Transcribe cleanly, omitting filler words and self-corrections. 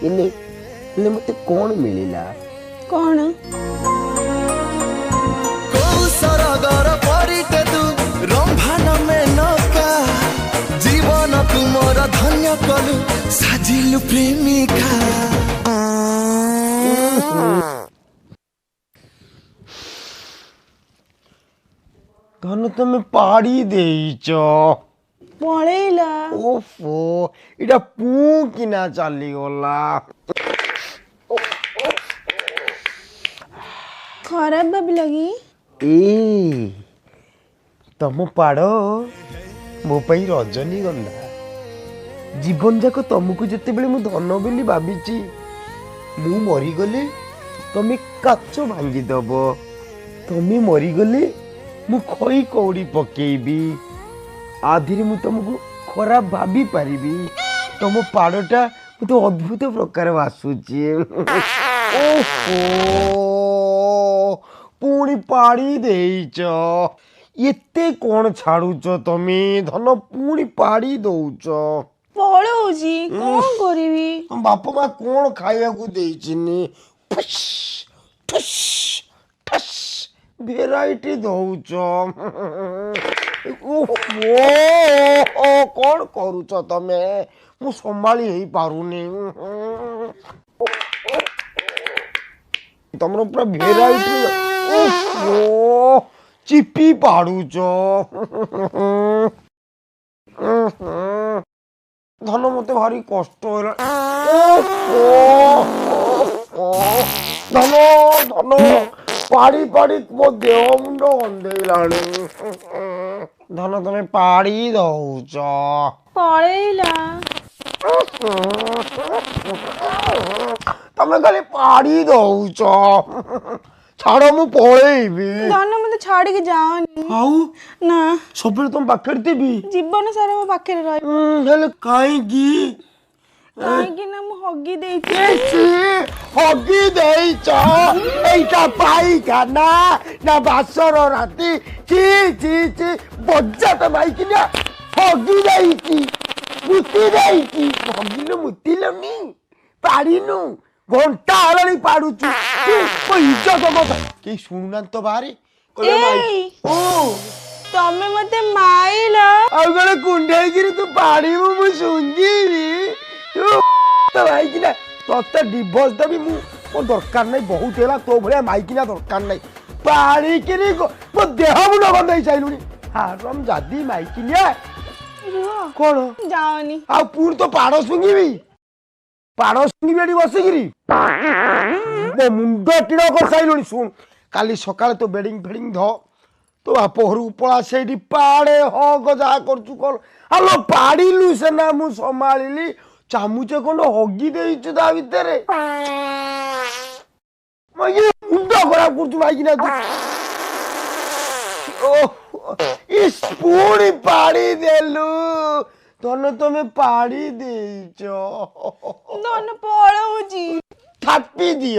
ହେଲେ ମତେ କଣ ମିଳିଲା? କଣ? ସରଗର ପରିଟେ ତୁ ରମ୍ଭାନ ମେନକା ଜୀବନ ତୁମର ଧନ୍ୟ କଲୁ ସାଜିଲୁ ପ୍ରେମିକା। ଧନ ତମେ ପାଡ଼ି ଦେଇଛ। ପଳେଇଲା। ଓଫୋ ଏଇଟା ପୁ କିନା ଚାଲିଗଲା। ଖରାପ ଭାବିଲା କି? ତମ ପାଡ଼ ମୋ ପାଇଁ ରଜନୀଗନ୍ଧା। ଜୀବନ ଯାକ ତମକୁ ଯେତେବେଳେ ମୁଁ ଧନ ବୋଲି ଭାବିଛି, ମୁଁ ମରିଗଲେ ତମେ କାଚ ଭାଙ୍ଗିଦବ। ତମେ ମରିଗଲେ ମୁଁ ଖଇ କଉଡ଼ି ପକେଇବି। ଆଧିରେ ମୁଁ ତମକୁ ଖରାପ ଭାବି ପାରିବି। ତମ ପାଡ଼ଟା ମତେ ଅଦ୍ଭୁତ ପ୍ରକାର ବାସୁଛି। ପୁଣି ପାଡ଼ି ଦେଇଛ। ଏତେ କଣ ଛାଡୁଛ ତମେ? ଧନ ପୁଣି ପାଡ଼ି ଦଉଛ। ପଳଉଛି, କଣ କରିବି? ତମ ବାପା ମା କଣ ଖାଇବାକୁ ଦେଇଚିନି? ଭେରାଇଟି ଦଉଛ। କଣ କରୁଛ ତମେ? ମୁଁ ସମ୍ଭାଳି ହେଇପାରୁନି। ତମର ପୁରା ଭେରାଇଟି ଚିପି ପାଡୁଛ। ଧନ ମତେ ଭାରି କଷ୍ଟ ହେଲା। ଧନ ଧନ ପାଡ଼ି ପାଡ଼ି ମୋ ଦେହ ମୁଣ୍ଡ ଗନ୍ଧେଇଲାଣି। ଧନ ତମେ ପାଡ଼ି ଦଉଛ। ପଳେଇଲା। ତମେ ଖାଲି ପାଡ଼ି ଦଉଛ। ଛାଡ଼ ମୁଁ ପଳେଇବି। ଧନ ମତେ ଛାଡିକି ଯାଅନି। ଆଉ ନା, ସବୁବେଳେ ତମ ପାଖରେ ଥିବି। ଜୀବନ ସାରା ମୋ ପାଖରେ ରହିବ। ହେଲେ କାହିଁକି? କାହିଁକି ନା ମୁଁ ହଗି ଦେଇଛି। ହଗି ଦେଇଛ? ଏଇଟା ପାଇଖାନା ନା ବାସର ରାତି? ଚି ଚି ଚି ବଜାତ ପାଇକିନା ହଗି ଦେଇଛି, ମୁତି ଦେଇଛି। ହଗିଲୁ ମୁତିଲୁନି, ପାଡ଼ିନୁ। ଘଣ୍ଟା ହେଲାଣି ପାଡୁଛୁ। କେହି ଶୁଣୁନାହାନ୍ତି ତ ବାହାରେ। ତମେ ମତେ ମାଇଲ। ଆଉ କଣ କୁଣ୍ଡେଇକିରି ତୁ ପାଡ଼ିବୁ ମୁଁ ଶୁଙ୍ଗିବି? ମାଇକିନା ତତେ ଡିଭୋର୍ସ ଦେବି ମୁଁ। ମୋ ଦରକାର ନାହିଁ, ବହୁତ ହେଲା ତୋ ଭଳିଆ ମାଇକିନା ଦରକାର ନାହିଁ। ପାଡ଼ିକିରି ମୋ ଦେହ ମୁଣ୍ଡ ଗନ୍ଧେଇ ସାଇଲୁଣି। ହାରମ୍ ଜାଦି ମାଇକିନିଆ। କଣ ଯାଅନି। ଆଉ ପୁଣି ତ ପାଡ଼ ଶୁଙ୍ଗିବି? ପାଡ଼ ଶୁଙ୍ଗିବି ଏଠି ବସିକିରି? ମୋ ମୁଣ୍ଡ ଟିଣ କରିସାଇଲୁଣି। ଶୁଣ, କାଲି ସକାଳେ ତୋ ବେଡ଼ିଂ ଫେଡ଼ିଂ ଧ, ତୋ ବାପ ଘରକୁ ପଳା, ସେଇଠି ପାଡ଼େ ହଗ ଯାହା କରୁଛୁ କର। ଆଲୋ ପାଡ଼ିଲୁ ସେନା ମୁଁ ସମ୍ଭାଳିଲି। ଚାମୁଚେ ଖଣ୍ଡ ହଗି ଦେଇଛୁ ତା ଭିତରେ। ମୁଣ୍ଡ ଖରାପ କରୁଛୁ ମାଇକିନା ତୁ। ପୁଣି ପାଡ଼ି ଦେଲୁ। ଧନ ତମେ ପାଡ଼ି ଦେଇଛ। ଧନ ପଳଉଛି। ଥାପି ଦିଅ।